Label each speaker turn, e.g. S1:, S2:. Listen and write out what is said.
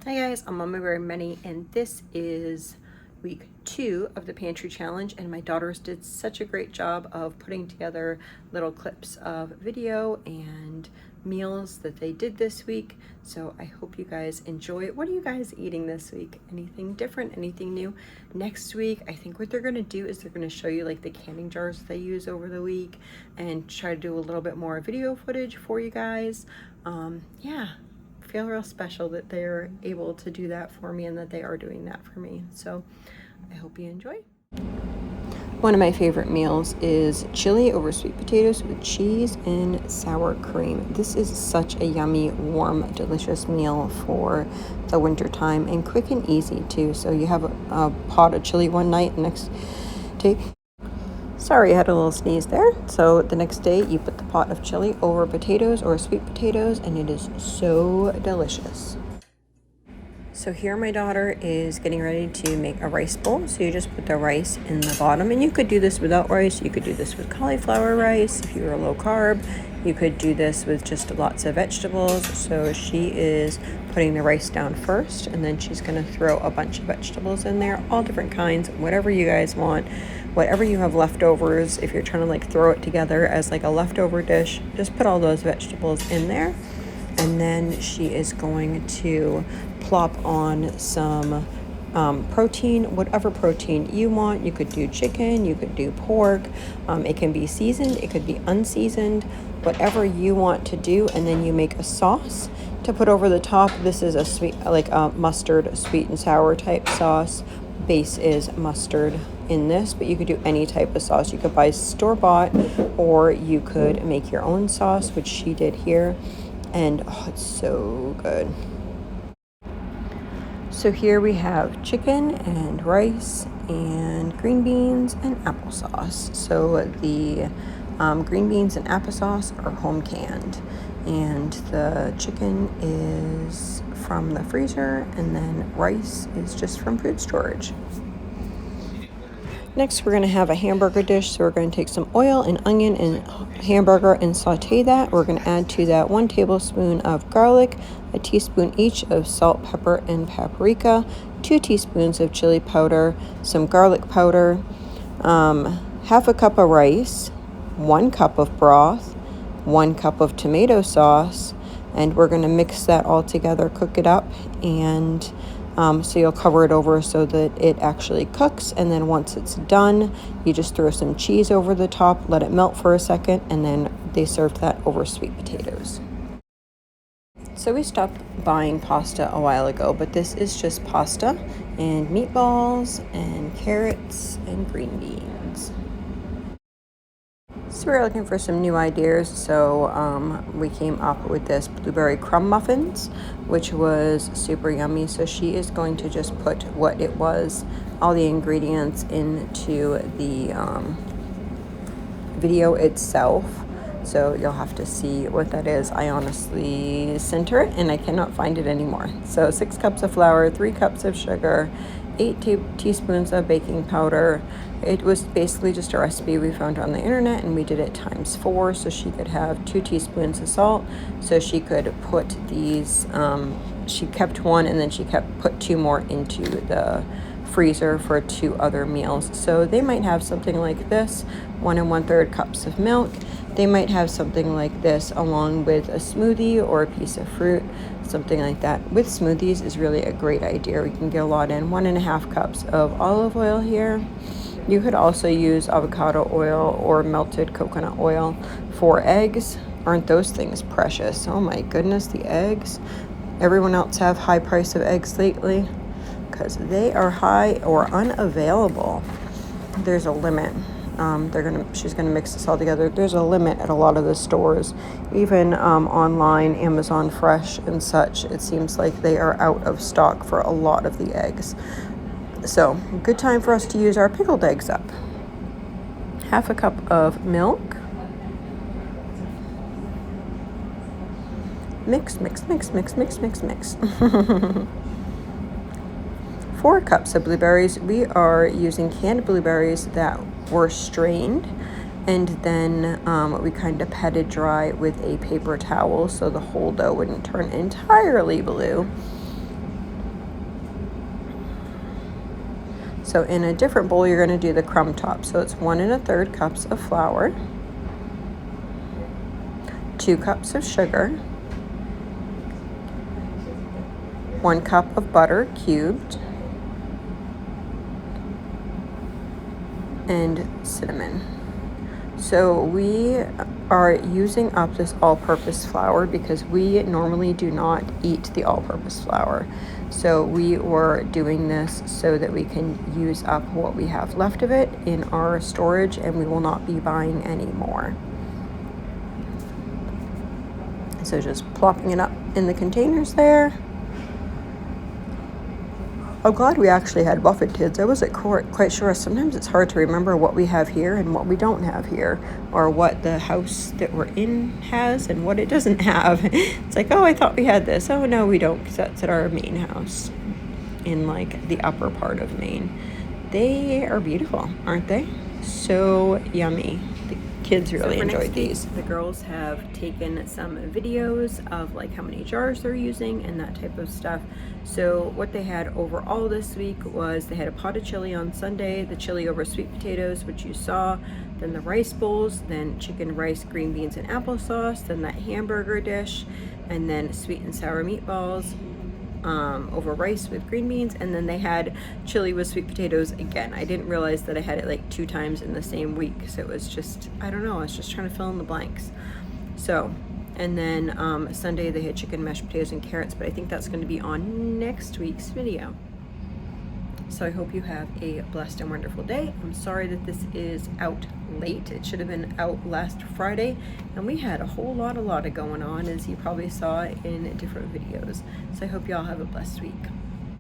S1: Hi guys, I'm Mama Very Many, and this is week 2 of the Pantry Challenge, and my daughters did such a great job of putting together little clips of video and meals that they did this week. So I hope you guys enjoy it. What are you guys eating this week? Anything different? Anything new? Next week, I think what they're going to do is they're going to show you like the canning jars they use over the week and try to do a little bit more video footage for you guys. Yeah. Feel real special that they're able to do that for me and that they are doing that for me. So I hope you enjoy. One of my favorite meals is chili over sweet potatoes with cheese and sour cream. This is such a yummy, warm, delicious meal for the winter time, and quick and easy too. So you have a pot of chili one night, and next day, sorry, I had a little sneeze there. So the next day you put the pot of chili over potatoes or sweet potatoes, and it is so delicious. So here my daughter is getting ready to make a rice bowl. So you just put the rice in the bottom, and you could do this without rice. You could do this with cauliflower rice if you're low carb. You could do this with just lots of vegetables. So she is putting the rice down first, and then she's going to throw a bunch of vegetables in there, all different kinds, whatever you guys want. Whatever you have leftovers, if you're trying to like throw it together as like a leftover dish, just put all those vegetables in there. And then she is going to plop on some protein, whatever protein you want. You could do chicken, you could do pork. It can be seasoned, it could be unseasoned, whatever you want to do. And then you make a sauce to put over the top. This is a sweet, like a mustard, sweet and sour type sauce. Base is mustard in this, but you could do any type of sauce. You could buy store-bought, or you could make your own sauce, which she did here. And oh, it's so good. So here we have chicken and rice and green beans and applesauce. So the green beans and applesauce are home canned, and the chicken is from the freezer, and then rice is just from food storage. Next, we're going to have a hamburger dish. So we're going to take some oil and onion and hamburger and saute that. We're going to add to that 1 tablespoon of garlic, a teaspoon each of salt, pepper, and paprika, 2 teaspoons of chili powder, some garlic powder, half a cup of rice, 1 cup of broth, 1 cup of tomato sauce, and we're going to mix that all together, cook it up, and so you'll cover it over so that it actually cooks. And then once it's done, you just throw some cheese over the top, let it melt for a second, and then they served that over sweet potatoes. So we stopped buying pasta a while ago, but this is just pasta and meatballs and carrots and green beans. So we're looking for some new ideas, so we came up with this blueberry crumb muffins, which was super yummy. So she is going to just put what it was, all the ingredients, into the video itself. So you'll have to see what that is. I honestly center it and I cannot find it anymore. So 6 cups of flour, 3 cups of sugar, 8 teaspoons of baking powder. It was basically just a recipe we found on the internet, and we did it times 4, so she could have 2 teaspoons of salt. So she could put these, she kept 1, and then she put 2 more into the freezer for 2 other meals. So they might have something like this, 1 1/3 cups of milk. They might have something like this along with a smoothie or a piece of fruit, something like that. With smoothies is really a great idea. We can get a lot in. 1 1/2 cups of olive oil here. You could also use avocado oil or melted coconut oil. For eggs, aren't those things precious? Oh my goodness, the eggs. Everyone else have high price of eggs lately? Because they are high or unavailable. There's a limit. She's gonna mix this all together. There's a limit at a lot of the stores, even online, Amazon Fresh and such. It seems like they are out of stock for a lot of the eggs. So good time for us to use our pickled eggs up. Half a cup of milk. Mix, mix, mix, mix, mix, mix, mix. 4 cups of blueberries. We are using canned blueberries that were strained, and then we kind of patted dry with a paper towel so the whole dough wouldn't turn entirely blue. So in a different bowl, you're going to do the crumb top. So it's 1 1/3 cups of flour, 2 cups of sugar, 1 cup of butter cubed, and cinnamon. So we are using up this all-purpose flour because we normally do not eat the all-purpose flour. So we were doing this so that we can use up what we have left of it in our storage, and we will not be buying any more. So just plopping it up in the containers there. I'm glad we actually had muffin tins. I wasn't quite sure. Sometimes it's hard to remember what we have here and what we don't have here, or what the house that we're in has and what it doesn't have. It's like, oh, I thought we had this. Oh, no, we don't, because that's at our main house in like the upper part of Maine. They are beautiful, aren't they? So yummy. The kids really enjoyed these. The girls have taken some videos of like how many jars they're using and that type of stuff. So what they had overall this week was they had a pot of chili on Sunday, the chili over sweet potatoes, which you saw, then the rice bowls, then chicken, rice, green beans, and applesauce, then that hamburger dish, and then sweet and sour meatballs over rice with green beans, and then they had chili with sweet potatoes again. I didn't realize that I had it like 2 times in the same week, so it was just, I don't know, I was just trying to fill in the blanks. So, and then Sunday they had chicken, mashed potatoes, and carrots, but I think that's going to be on next week's video. So I hope you have a blessed and wonderful day. I'm sorry that this is out late. It should have been out last Friday, and we had a whole lot of going on, as you probably saw in different videos. So I hope y'all have a blessed week.